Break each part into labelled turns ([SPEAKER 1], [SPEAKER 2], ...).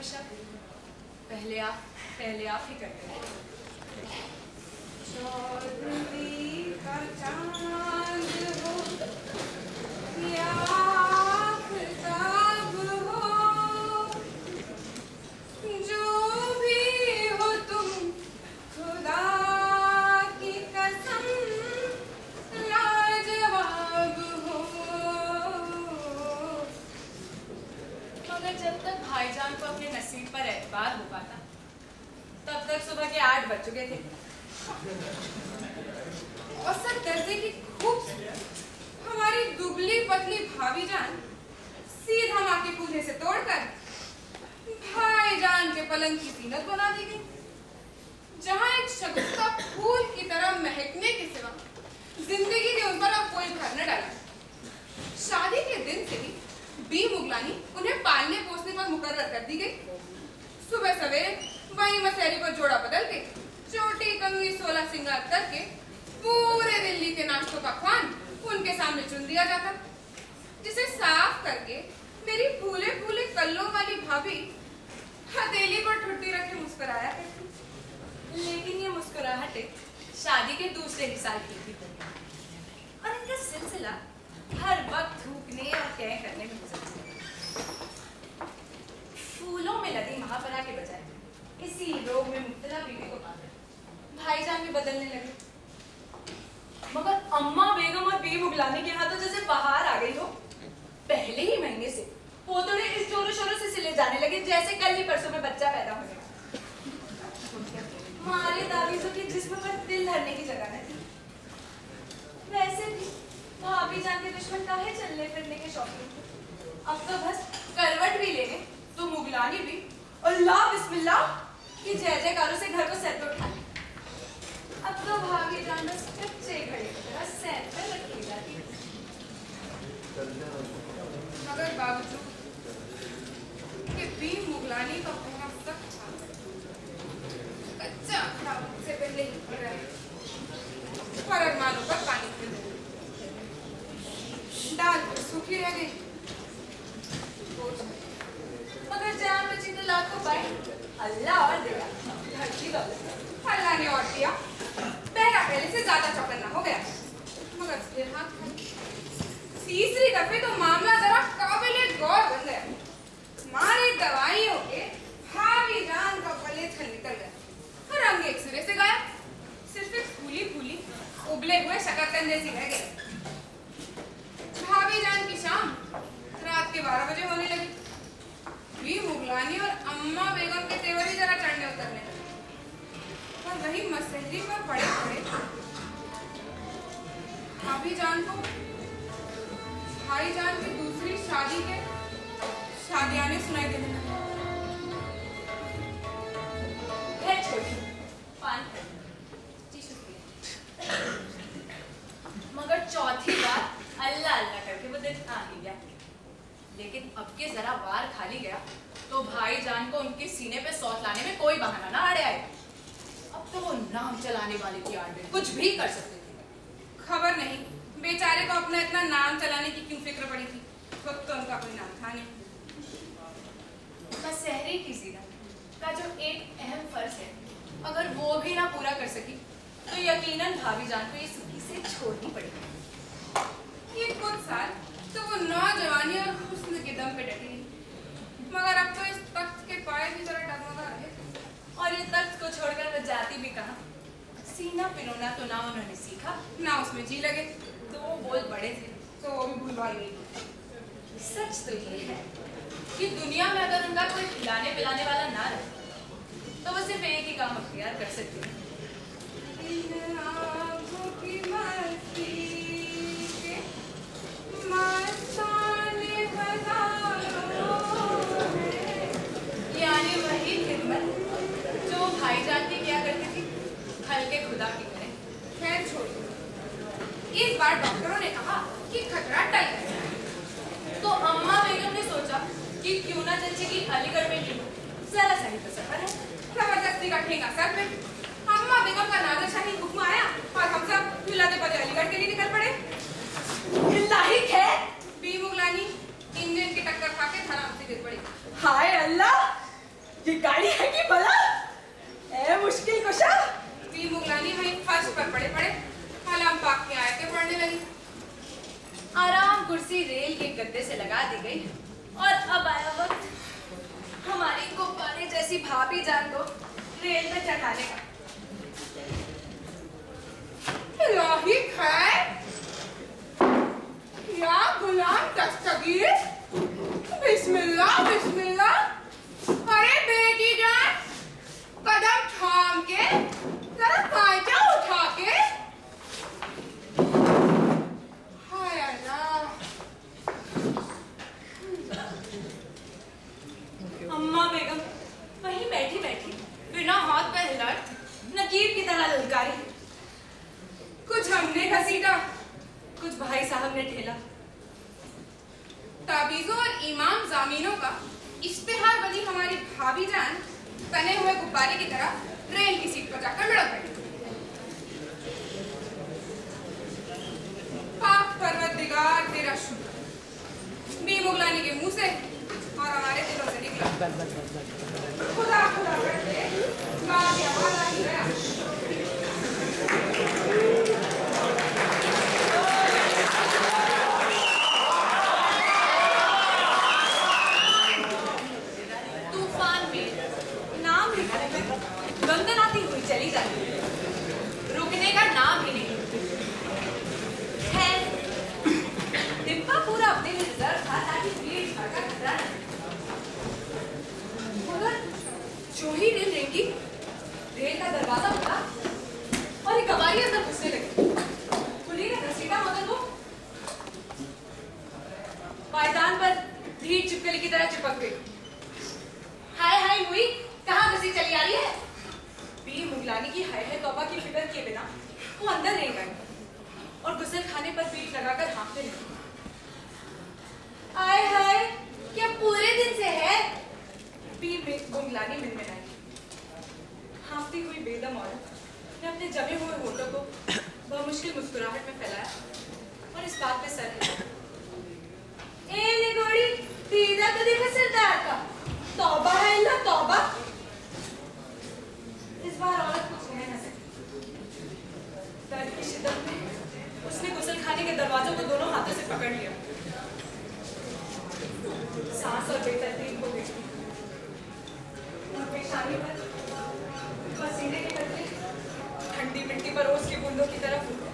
[SPEAKER 1] हमेशा पहले आप ही करते हैं।
[SPEAKER 2] चौदहवीं का चांद हो या आफताब हो, जो भी हो तुम खुदा की कसम लाजवाब हो।
[SPEAKER 1] मगर जब तक भाईजान को अपने नसीब पर एतबार हो पाता, तब तक सुबह के 8 बज चुके थे।
[SPEAKER 2] औसत दर्जे की खूबसूरत हमारी दुबली पतली भाभी जान सीधा माँ के कूल्हे से तोड़कर भाईजान के पलंग की जीनत बना दी गई, जहाँ एक शगुफ्ता फूल की तरह महकने के सिवा जिंदगी ने उन पर अब कोई भर न डाला। शादी के दिन से ही बी मुगलानी उन्हें पालने पोसने पर मुकर्रर कर दी गई। सुबह सवेरे वही मसहरी पर जोड़ा बदल के चोटी कंघी 16 सिंगार करके पूरे दिल्ली के नाश्तों का खान उनके सामने चुन दिया जाता, जिसे साफ करके मेरी फूले फूले कल्लों वाली भाभी हथेली पर ठुड्डी रख के मुस्कुराया करती।
[SPEAKER 1] लेकिन ये मुस्कुराहटें शादी के दूसरे ही साल की थी और इनका सिलसिला हर वक्त थूकने और कह करने में गुजरता है। फूलों में लदी महापरा के बजाय इसी रोग में मुब्तला बीवी को पाकर भाईजान भी बदलने लगे। मगर अम्मा बेगम और बी मुगलानी के हाथों जैसे बाहर आ गई हो। पहले ही महीने से पोतड़े इस जोरों शोरों से सिले जाने लगे जैसे कल ही परसों में बच्चा पैदा हो गया। हमारे दावीजों के जिस्म पर दिल धरने की जगह नहीं। वैसे भी भाभी जान के दुश्मन काहे चलने फिरने के शौकीन थे। अब तो बस करवट भी लेने तो मुगलानी भी अल्लाह बिस्मिल्लाह की जय जयकारों से घर को सर पे उठा ले। अब तो भाभी जान बस कच्चे घड़े की तरह सर पे रखी जाती।
[SPEAKER 2] मगर बावजूद कि बी मुगलानी का होना सख्त था, कच्चा था से पहले ही पड़ रहा है। पर अरमानों पर पानी फिर दाल पर सूखी रह गई।
[SPEAKER 1] मगर जहाँ पे चिंता लाख को पाए अल्लाह और दिया धरती दौलत।
[SPEAKER 2] अल्लाह ने और दिया, पहला पहले से ज्यादा चौकन्ना हो गया। मगर फिर हाथ खाली। तीसरी दफे तो मामला जरा काबिले गौर बन गया। मारे दवाइयों के भाभी जान का पलेथल निकल गया। रंग एक सिरे से गया, सिर्फ एक फूली फूली उबले हुए शकरकंद जैसी रह गई। भाभी जान की शाम रात के 12 बजे होने लगी। बी मुगलानी और अम्मा बेगम के तेवर ही जरा चढ़ने उतरने लगे। और वही मसहरी पर पड़े पड़े भाभी जान को भाईजान की दूसरी शादी के शादियाने सुनाई देने लगी।
[SPEAKER 1] है छोटी पान जी शुक्रिया। मगर चौथी बार अल्लाह अल्लाह करके वो दिन आ ही गया। लेकिन अब के जरा वार खाली गया तो भाईजान को उनके सीने पे सौत लाने में कोई बहाना ना अड़े आए। अब तो वो नाम चलाने वाले की आड़ में कुछ भी कर सकते थे।
[SPEAKER 2] खबर नहीं बेचारे को अपना इतना नाम चलाने की क्यों फिक्र पड़ी थी। वक्त तो उनका कोई नाम था नहीं।
[SPEAKER 1] मसहरी की जीनत का जो एक अहम फर्ज है, अगर वो भी ना पूरा कर सकी तो यकीनन भाभी जान को ये सुखी से छोड़नी पड़ेगी।
[SPEAKER 2] ये कुछ साल तो वो नौजवानी और हुस्न के दम पे डटी रही, मगर अब तो इस तख्त के पाए भी जरा डगमगा रहे।
[SPEAKER 1] और ये तख्त को छोड़कर वो जाती भी कहाँ। सीना पिनोना तो ना उन्होंने सीखा,
[SPEAKER 2] ना उसमें जी लगे।
[SPEAKER 1] 2 बोल बड़े थे
[SPEAKER 2] तो वो भी भूलवाई गई।
[SPEAKER 1] सच तो ये है कि दुनिया में अगर उनका कोई खिलाने पिलाने वाला ना रहे तो वो सिर्फ एक ही काम अख्तियार कर सकती है।
[SPEAKER 2] इन आँखों की मस्ती के मस्ताने हजारों हैं।
[SPEAKER 1] यानी वही खिदमत जो भाईजान की क्या करती थी, हल्के खुदा की करें।
[SPEAKER 2] खैर छोड़िए। इस बार डॉक्टरों ने कहा कि खतरा टल गया है।
[SPEAKER 1] तो अम्मा बेगम ने सोचा कि क्यों ना चचे की अलीगढ़ में ली जरा सही तो सफर है।
[SPEAKER 2] जबरदस्ती का ठेंगा सर पे। अम्मा बेगम का नाज़िर-शाही हुक्म आया और हम सब मिलाते पदे अलीगढ़ के लिए निकल पड़े।
[SPEAKER 1] लाहिक है
[SPEAKER 2] बी मुगलानी इंजन की टक्कर खा के धड़ाम से गिर पड़ी।
[SPEAKER 1] हाय अल्लाह, ये गाड़ी है कि भला? ए मुश्किल कुशा।
[SPEAKER 2] बी मुगलानी भाई फर्श पर पड़े पड़े कलाम पाक की आयतें पढ़ने लगी।
[SPEAKER 1] आराम कुर्सी रेल के गद्दे से लगा दी गई और अब आया वक्त हमारी गुब्बारे जैसी भाभी जान को रेल में चढ़ाने का।
[SPEAKER 2] इलाही खैर, या गुलाम दस्तगीर, बिस्मिल्लाह बिस्मिल्लाह। अरे बेटी जान, कदम थाम के जरा पायजा उठा के। हाय अल्लाह।
[SPEAKER 1] अम्मा बेगम वहीं बैठी बैठी बिना हाथ पैर हिलाए नकीर की तरह ललकारी।
[SPEAKER 2] कुछ हमने घसीटा,
[SPEAKER 1] कुछ भाई साहब ने ठेला।
[SPEAKER 2] ताबीजों और इमाम जामीनों का इश्तिहार बनी हमारी भाभी जान तने हुए गुब्बारे की तरह रेल की सीट पर जाकर लुढ़क गई। पाक परवरदिगार तेरा शुक्र बी मुगलानी के मुंह से और हमारे दिलों से निकला। खुदा खुदा करके बात या वाला ही गया।
[SPEAKER 1] तूफान में नाम लिखने में गंगनाती हुई चली जाती, रुकने का नाम ही नहीं। खैर डिब्बा पूरा अपने लिए रिजर्व था ताकि भीड़ भाड़ का खतरा न रहे। मगर जो ही रेल रेंगी, रेल का दरवाजा खुला और एक कबाड़ी अंदर घुसने लगी। कुली ने घसीटा मगर वो पायदान पर भीड़ चिपकली की तरह चिपक गई। हाय हाय हुई, कहाँ घसी चली आ रही है? बी मुगलानी की हाय हाय तौबा की फिक्र किए बिना वो अंदर नहीं गए और गुसल खाने पर पीठ लगाकर हाँफने लगी। आय हाय, क्या पूरे दिन से है? बी मुगलानी मिनमिनाई। हाँफती हुई बेदम औरत ने अपने जमे हुए होठों को बमुश्किल मुस्कुराहट में फैलाया और इस बात पे सर हिलाया। ए निगोड़ी, दीदा तो देखा सरदार का। तौबा है ना तौबा। इस बार औरत कुछ कह न सकी। दर्द की शिद्दत में उसने गुसल खाने के दरवाजों को दोनों हाथों से पकड़ लिया। सांस और बेतरतीब हो गई और पेशानी पर पसीने के कतरे ठंडी मिट्टी पर ओस की बूंदों की तरफ उठे।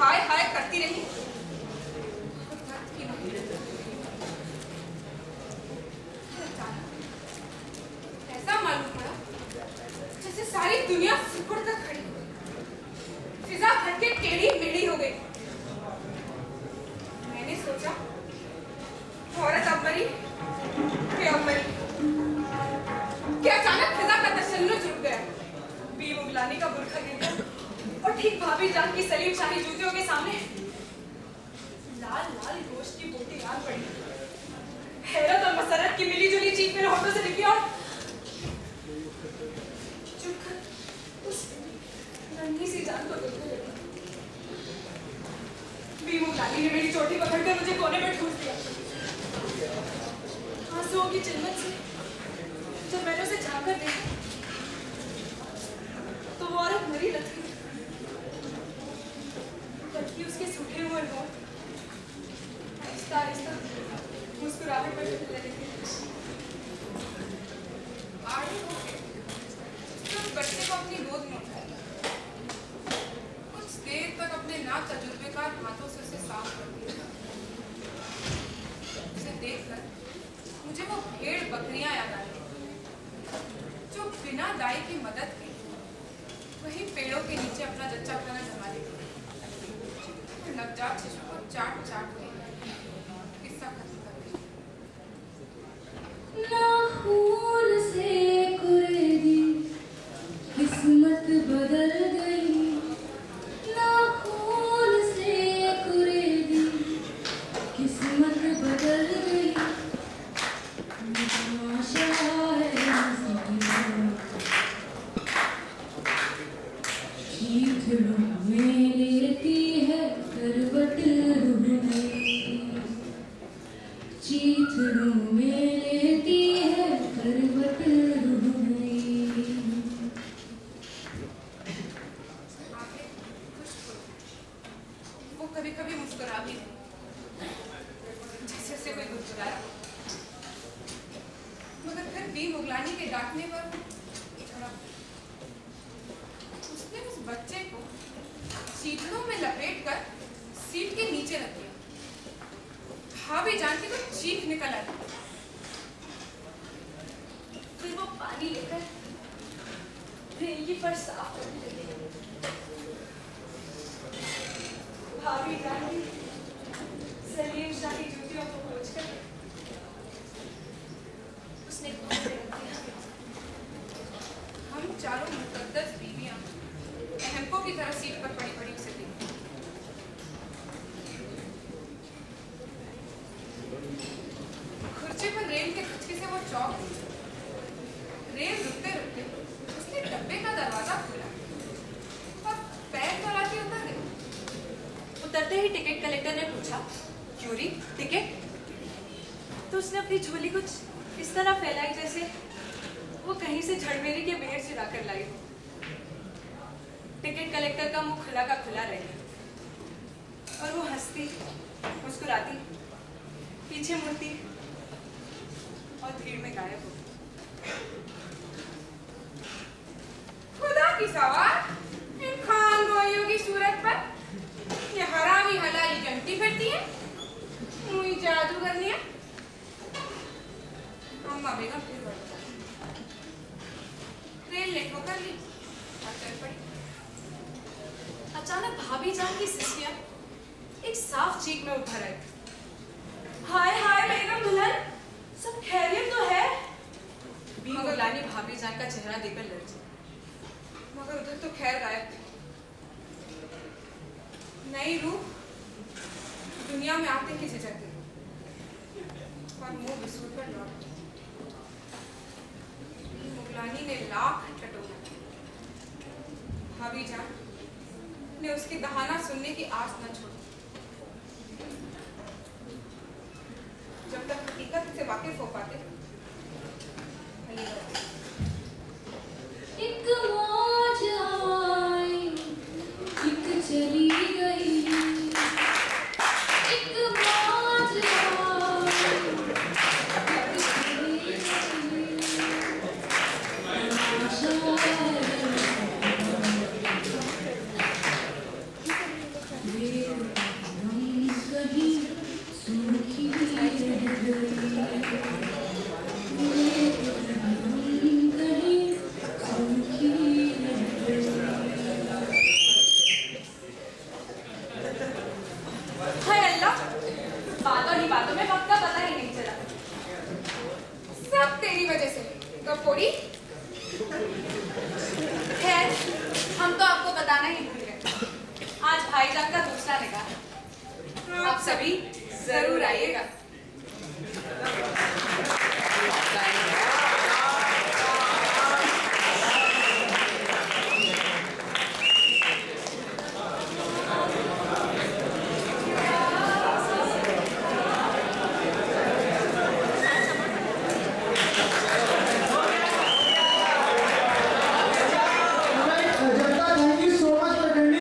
[SPEAKER 2] हाय हाय करती रही। ऐसा मालूम पड़ा जैसे सारी दुनिया सिकुड़ कर खड़ी हो गई, फिजा फट के टेढ़ी मेढ़ी हो गई। मैंने सोचा औरत अब मरी कि अब मरी, कि अचानक फिजा का तशन्नुज रुक गया। बी मुगलानी का बुरखा गिर गया और ठीक भाभी जान की सलीम शाही जूतियों के सामने लाल लाल गोश्त की बोटी लाल पड़ी। हैरत और मसरत की मिली जुली चीख मेरे होठों से निकली और चुपकर उस नन्ही सी जान को देखने लगी। बी मुगलानी ने मेरी चोटी पकड़कर मुझे कोने में ठूस दिया। आंसुओं की चिल्मत से जब मैंने उसे झांक कर देखा तो वो औरत मरी न थी, बल्कि उसके सूखे हुए होंठ आहिस्ता आहिस्ता मुस्कुराहट में बदल रहे थे। आड़े होके उस बच्चे को अपनी गोद में उठाया, कुछ देर तक अपने ना तजुर्बेकार हाथों से उसे साफ कर दिया। उसे देखकर मुझे वो भेड़ बकरियां याद आ गई जो बिना दाई की मदद के नीचे अपना जच्चा खाना जमा देगी। नवजात शिशु को चाट चाट के किस्सा खत्म कर देगी।
[SPEAKER 3] खून से कुरेदी किस्मत बदल गई, ना खून से कुरेदी किस्मत बदल गई। तमाशा है चीथड़ों में लेती है करवट रूह में, चीथड़ों में लेती है करवट रूह में।
[SPEAKER 2] आंखें खुश्क हो, वो कभी कभी मुस्कुरा भी है, जैसे उसे कोई गुदगुदाया, मगर फिर भी मुगलानी के डांटने पर थोड़ा उसने उस बच्चे को सीटों में लपेटकर सीट के नीचे रख दिया। भाभी जान के तो चीख निकल आई।
[SPEAKER 1] फिर वो पानी लेकर रेल की फर्श साफ करने लगी। भाभी जान की सलीम शाही जूतियों को खोजकर उसने घूमने रख दिया।
[SPEAKER 2] हम चारों मुकद्दस बीवियां अहमकों की तरह सीट पर पड़ी पड़ी उसे देखी। खुर्ची पर रेल के खचके से वो चौंक गई। रेल रुकते रुकते उसने डब्बे का दरवाजा खोला और पैर फैला के उतर गई।
[SPEAKER 1] उतरते ही टिकट कलेक्टर ने पूछा, क्यों री टिकट? तो उसने अपनी झोली कुछ इस तरह फैलाई जैसे वो कहीं से झड़मेरी के भेड़ चुरा कर लाई हो। टिकट कलेक्टर का मुंह खुला का खुला रह गया और वो हंसती मुस्कुराती पीछे मुड़ती और भीड़ में गायब हो गई।
[SPEAKER 2] खुदा की सवार इन खान गोइयों की सूरत पर ये हरामी हलाली जमती फिरती है। मुझे जादू करनी है। अम्मा बेगम फिर बढ़ गई। रेल ने ठोकर ली और चल पड़ी।
[SPEAKER 1] अचानक भाभी जान की सिस्कियां एक साफ चीख में उभर आई। हाय हाय बेगम दुल्हन, सब खैरियत तो है? मुगलानी भाभी जान का चेहरा देखकर लर्जी।
[SPEAKER 2] मगर उधर तो खैर गायब थी। नई रूह दुनिया में आते ही झिझकती और मुंह बिसूर कर लौट। मुगलानी ने लाख टटोला, भाभी जान ने उसकी दहाना सुनने की आस न छोड़ी। जब तक हकीकत से वाकिफ हो पाते
[SPEAKER 3] एक मौज आई, एक चली गई, एक मौज आई, एक चली गई। तमाशा है ये हम कहीं सूखी रह गई।
[SPEAKER 1] हाय अल्लाह, बातों ही बातों में वक्त का पता ही नहीं चला।
[SPEAKER 2] सब तेरी वजह से गपोड़ी।
[SPEAKER 1] खैर, हम तो आपको बताना ही भूल गए। आज भाईजान का दूसरा निकाह है। आप सभी जरूर आइएगा।